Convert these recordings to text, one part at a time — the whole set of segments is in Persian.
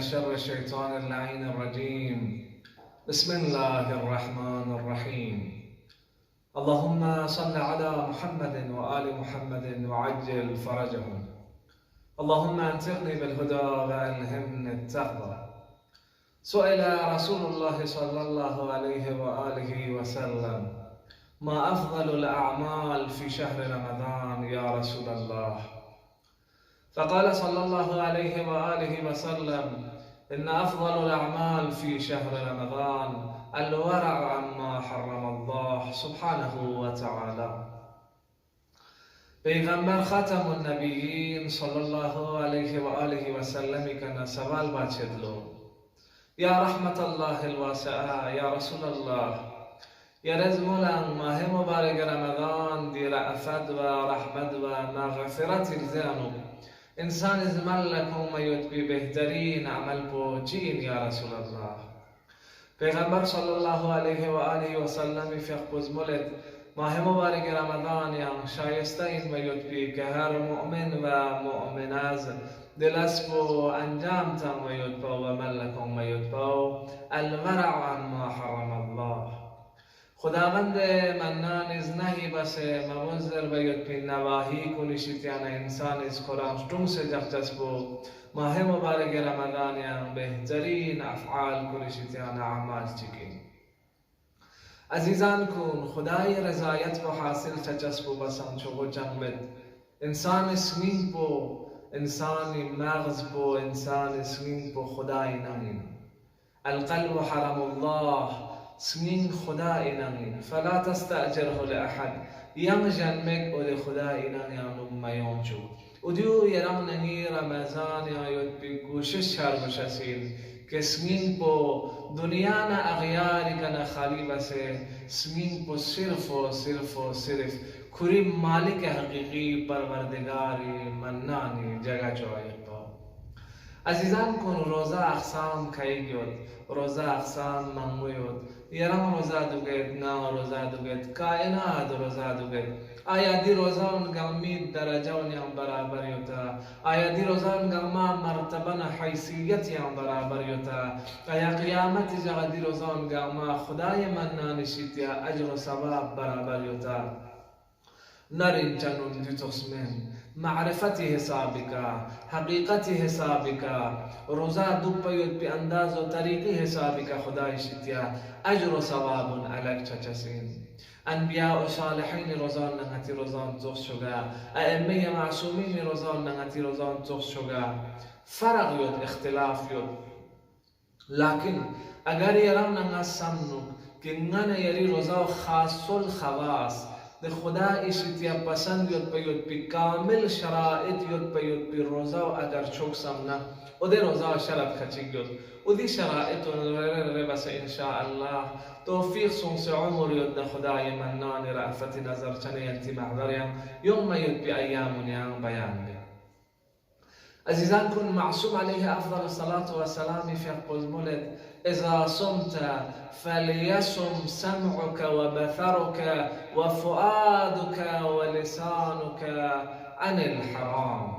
من شر الشيطان اللعين الرجيم. بسم الله الرحمن الرحيم. اللهم صل على محمد وآل محمد وعجل فرجهم. اللهم انطقني بالهدى وألهمني التقوى. سئل رسول الله صلى الله عليه وآله وسلم: ما أفضل الأعمال في شهر رمضان يا رسول الله؟ فقال صلى الله عليه وآله وسلم: إن أفضل الأعمال في شهر رمضان الورع عما حرم الله سبحانه وتعالى. پیغمبر خاتم النبیین صلی الله علیه و آله و سلم کنا سوال بچدلو: یا رحمت الله الواسعه، یا رسول الله، یا رزمولان ماه مبارک رمضان دی رأفت و رحمت و مغفرت الزانو انسان از ملکم یتبی بهترین عمل پوچین یا رسول الله. پیغمبر صلی الله علیه و آله و سلم فیقبز ملت ماه مبارک رمضان یا شایسته این و یتبی که هر مؤمن و مؤمن از دل اسب و انجام تن و یتبا و ملکم و یتبا الورع عما حرم الله. خداوند منان از نهی بسه مبوزر و یتبی نواهی کنشیتیان انسان از قرآن سے جفتسبو ماه مبارک رمضان یا بهترین افعال کنشیتیان اعمال چکین. عزیزان کن خدای رضایت و حاصل چچسبو بسان چوگو جنبت انسان سمین پو انسان مغز پو انسان سمین پو خدای نمین. القلب حرم الله سمین خدای نمین. فلا تستأجره لأحد یم جنمک او خدای نمین میون چو ودیو یرم نمی رمضان یا یود بی کوشش هر بشسین که سمین پو دنیا نا اغیاری کنا خالی بسه سمین پو صرف و صرف و صرف کری مالک حقیقی پروردگاری منانی جگہ چوئی پا. عزیزان کن روزه اقسام کهی گید، روزه اقسام منگوید، یرم روزه دوگید، نا روزه دوگید، کائنات روزه دوگید. آیا دی روزه انگامی درجه ونیم برابر یوتا؟ آیا دی روزه انگاما مرتبه حیثیتی هم برابر یوتا؟ آیا قیامت جگه دی روزه انگاما خدای منانشیتیا اجر و ثواب برابر یوتا؟ نرین چنون دی تخصمین معرفت حسابکا حقیقت حسابکا روزه دو پیود پی انداز و طریقی حسابکا خدای شیتیا اجر و ثواب علک چچسین. انبیاء و صالحین روزان نغتی روزان تخص شگا، ائمه معصومین روزان نغتی روزان تخص شگا. فرق یود اختلاف یود، لیکن اگر یرم نغا سمنو که نغن یری روزا خاص الخواص ده خدا ایشتیا پسند یود پی کامل شرائط یود پی روزا و اگر چوک سمنا و ده روزا شرط کچی یود و دی شرائط و بس انشاءالله توفیق سونس عمر یود خدای منان رأفت نظر چنه ینتی محضریم یوم یود پی ایامونیان بیان بی. عزیزان کن معصوم علیه افضل الصلاة والسلام فی قوز مولد: اذا صمت فليصم سمعك وبصرك وفؤادك ولسانك عن الحرام.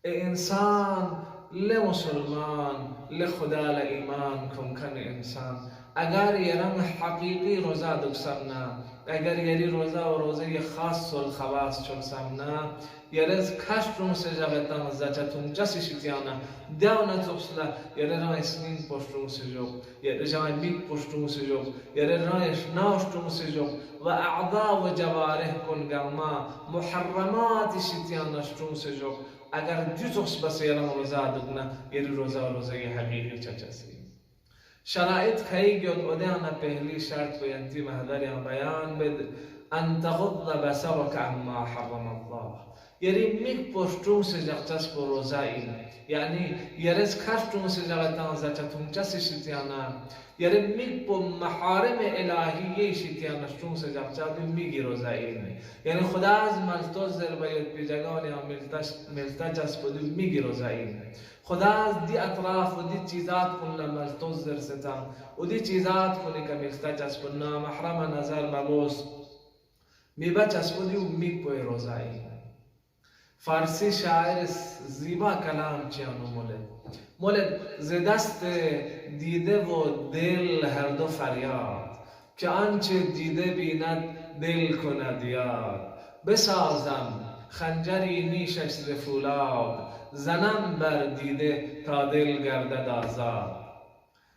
انسان لمسلمان لخدا لإيمان کن انسان اگر یرم حقیقی روزه دکسمنا، اگر یری روزه و روزه خاص الخواص چون سمنا یرز کشت رو سجاقتان زجتون جسی شیطیانا دیونا تخصلا یره رای سنین پشت رو سجوب یره جای میک پشت رو سجوب یره رایش ناشت رو سجوب و اعضا و جواره کن گلما محرمات شیطیانش رو سجوب. اگر دی تخص بس یرم روزه دکنا یری روزه و روزه حقیقی چچسی. شرائط خیلی گید ادیانا پهلی شرط بینتی محضریم بیان بد ان تغض بصرك عما حرم الله. یری میک پشتون سجاقتس پر روزه این یعنی یرز کشتون سجاقتان زچتون چسی شیطیانا یری میک پو محارم الهیه شیطیانشتون سجاقتان میگی روزه این یعنی خدا از ملتوز در باید پیجگانی هم ملتجس پدو میگی روزه این. خدا از دی اطراف و دی چیزات کن لملتوز در ستم و دی چیزات کنی که ملتجس پد نامحرم نظر مبوس می بچس پدی و میک پوی روزه این. فارسی شاعر زیبا کلام چیانو مولد مولد ز دست دیده و دل هر دو فریاد، که آنچه دیده بیند دل کند یاد. بسازم خنجری نیشش ز فولاد، زنم بر دیده تا دل گردد آزاد.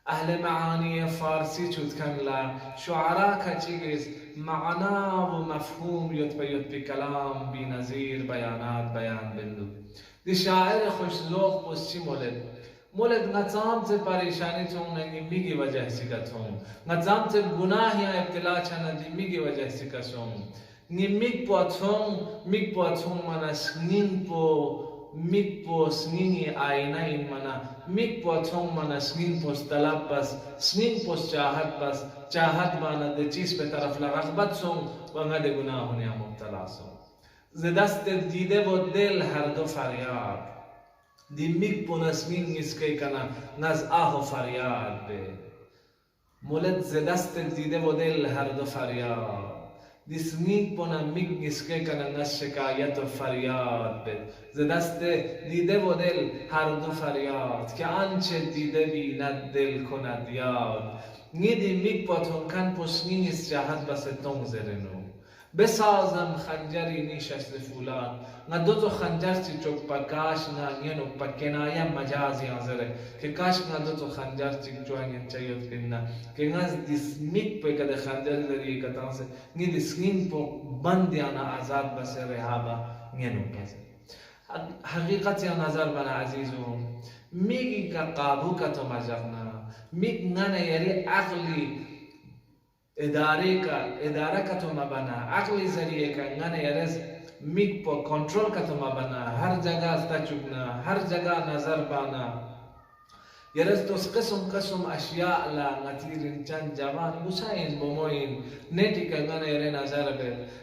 اهل معانی فارسی چودکنلا شعرا کچیگیز معنا و مفهوم یطبی کلام بی نظیر بیانات بیان بندو. دی شاعر خوش ذوق پوسچی مولد نظام ته پریشانی تون نمیگی وجه سیکتون، نظام ته گناه یا ابتلا چند نمیگی وجه سیکتون. نمیگ پاتون من سنین پو سنینی آینه این منا میگ پاتون من سنین پوست طلب بس سنین پوست چاہت مانا ده چیز به طرف رغبت سون و نگه ده گناه نیا مبتلا سون. ز دست دیده و دل هر دو فریاد، دی میگ پو نسمین نسکه کنا نز آه و فریاد به. مولد ز دست دیده و دل هر دو فریاد، دیسمیگ پونا میگ نسکه کنه نز شکایت و فریاد بد. ز دست دیده و دل هر دو فریاد، که آنچه دیده بیند دل کند یاد. نیدی میگ پاتون کن پسنی نیست جهت بس تون زرنو. بسازم خنجری نیشش ز فولاد، نه دو خنجر چی چوک پا کاش نانینو پا کنایا مجازی آزره، که کاش نه دو خنجر چی چوانین چایوت کننا، که ناز دیسمیک پا کده خنجر داری کتان سے نی دیسکین پا بندیانا آزاد بس رهابا نینو پزه. حقیقت یا نظر بنا عزیزون میگی که قابو کا تو مجرنا میگ نه یری عقلی اداره کا تو مبنا عقلی ذریعه کا نه یرز میگ پا کنترل کا تو مبنا هر جگہ استا چکنا هر جگہ نظر بانا یرز توس قسم اشیاء لا نتیر چند جوان مساین بموین نیتی که نه یری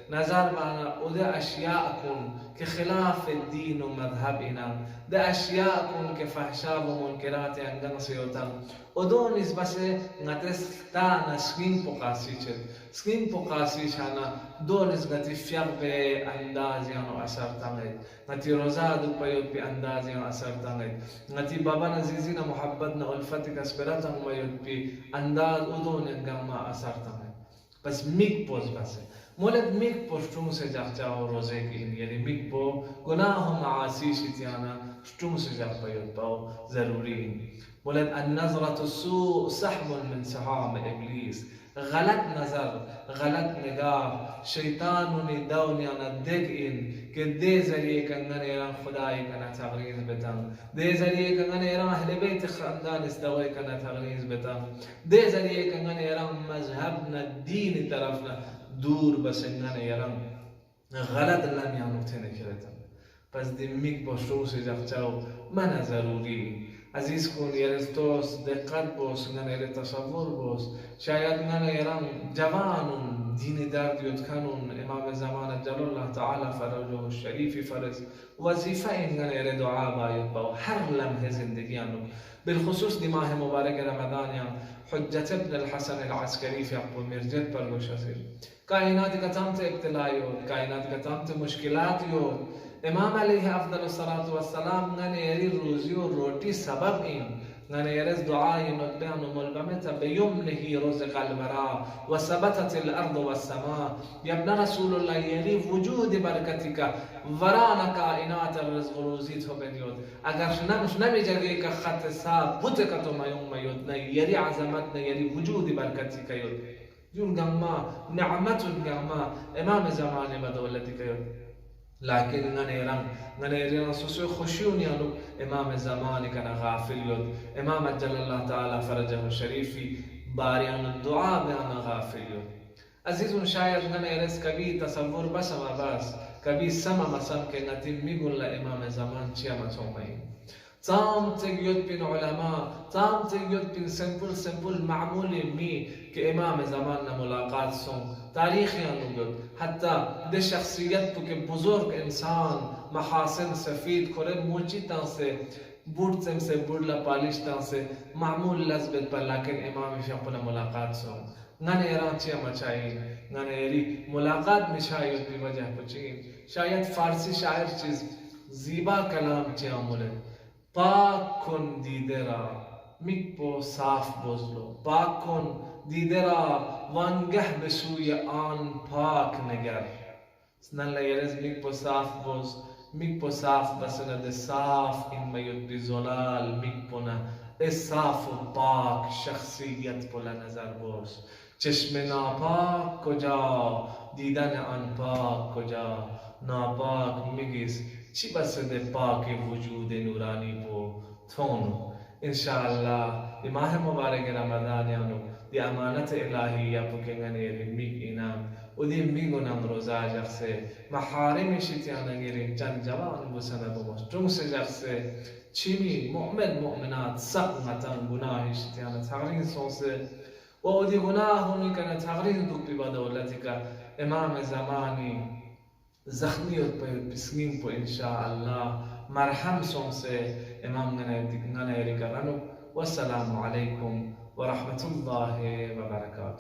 نظر بانا او ده اشیاء کن که خلاف الدین و مذهب اینا، ده اشیاء کن که فحشا و منکرات انگن سیوتن و دونیز بس نتس تا نسکین پقاسی چد سکین پقاسی چانا دونیز نتی فیق به اندازیان و اثر تنگید، نتی روزادو پیود به اندازیان و اثر تنگید، نتی بابا نزیزین محبتنا الفتی کسپراتن میود به انداز او دون انگم اثر تنگید. پس میگ پوز بسه مولد میگ پشتون سے جاچا و روزے کی یعنی میگ پو گناہ و معاصی شتیانا پشتون سے جاچ پیود پاو ضروری. مولد النظرة السوء سحب من سحام ابلیس، غلط نظر غلط نگاه شیطانونی دونیانا دگ این که ده ذریعه کنگن ایران خدای کنا تغریز بتن، ده ذریعه کنگن ایران اهل بیت خاندان استوای کنا تغریز بتن، ده ذریعه کنگن ایران مذهبنا دین طرفنا دور بسنگن ایران غلط لمیانو تنه کرتن. پس دی میگ باشو سے جاچاو من ضروری عزیز کن یرز توس دقت بوس نن یر تصور بوس شاید نن ایران جوانون دین درد یدکنون امام زمان جل الله تعالی فرجه الشریف فرز وظیفه این نن یر دعا باید باو هر لمحه زندگیانو بالخصوص دی ماه مبارک رمضانیان حجت ابن الحسن العسکری فی اقبو مرجد پر گوشاسیر کائنات کا تامت ابتلایود کائنات کا تامت مشکلات یود امام علیه افضل الصلاة والسلام ننه یری روزی و روٹی سبب این ننه یرز دعای مدبان و ملبمت بیمنه رزق الورا و ثبتت الارض والسماء یبن رسول الله یری وجود برکتی که وران کائنات الرزق روزیت ho بنیود اگر نمش نمی جگه که خط صاحب بوده که تو میود نه یری عظمت نه یری وجود برکتی که یود جون گما نعمت گما امام زمان و دولتی که یود لكن ننيران سوسو خشوني أنو إمام الزمان كان غافل يود إمام جل الله تعالى فرجه الشريف باري أن الدعاء بأنا غافل يود عزيز شاعر ننيرس كبي تصور بس ما بس كبي سما مسام كنتي ميقول لإمام الزمان شيا ما تومين تام تجيود بين علماء تام تجيود بين سمبل معمول مي كإمام زماننا ملاقات سون تاريخي أنو حتى ده شخصيت تو که بزرگ انسان محاسن سفید کره موچی تان سے بورد سم سے بورد لا پالیش تان سے معمول لذبت پر لیکن امام شاپنا ملاقات سون نن ایران چی مچائی نن ایری ملاقات مشاید بی وجہ پچین شاید فارسی شاعر چیز زیبا کلام چی عمله پاک کن دیده را میکپو صاف بزلو، پاک کن دیده را وانگه به سوی آن پاک نگر. نلا یرز میکپو صاف بز، میکپو صاف بسند صاف این میود بی زلال میکپونه صاف و پاک شخصیت پل نظر بوش. چشم ناپاک کجا، دیدن آن پاک کجا. ناپاک میگیس چی بسد پاک وجود نورانی بو تونو. انشاءالله دی ماه مبارک رمضانیانو دی امانت الهی پوکنگنیری میگ اینم و دی میگونم روزا جخصه محارم شیطیانگیرین چند جوان بسنه بماش چون سه جخصه چیمی مؤمنات سقمتن گناه شیطیان تغرین سونسه و دی گناه میکنه تغرین دوک بی با دولتی که امام زمانی زخمیت باید بسمین پو انشاءالله مرحم سونسه امام ننه ریکرانو. والسلام علیکم و رحمت الله و برکاته.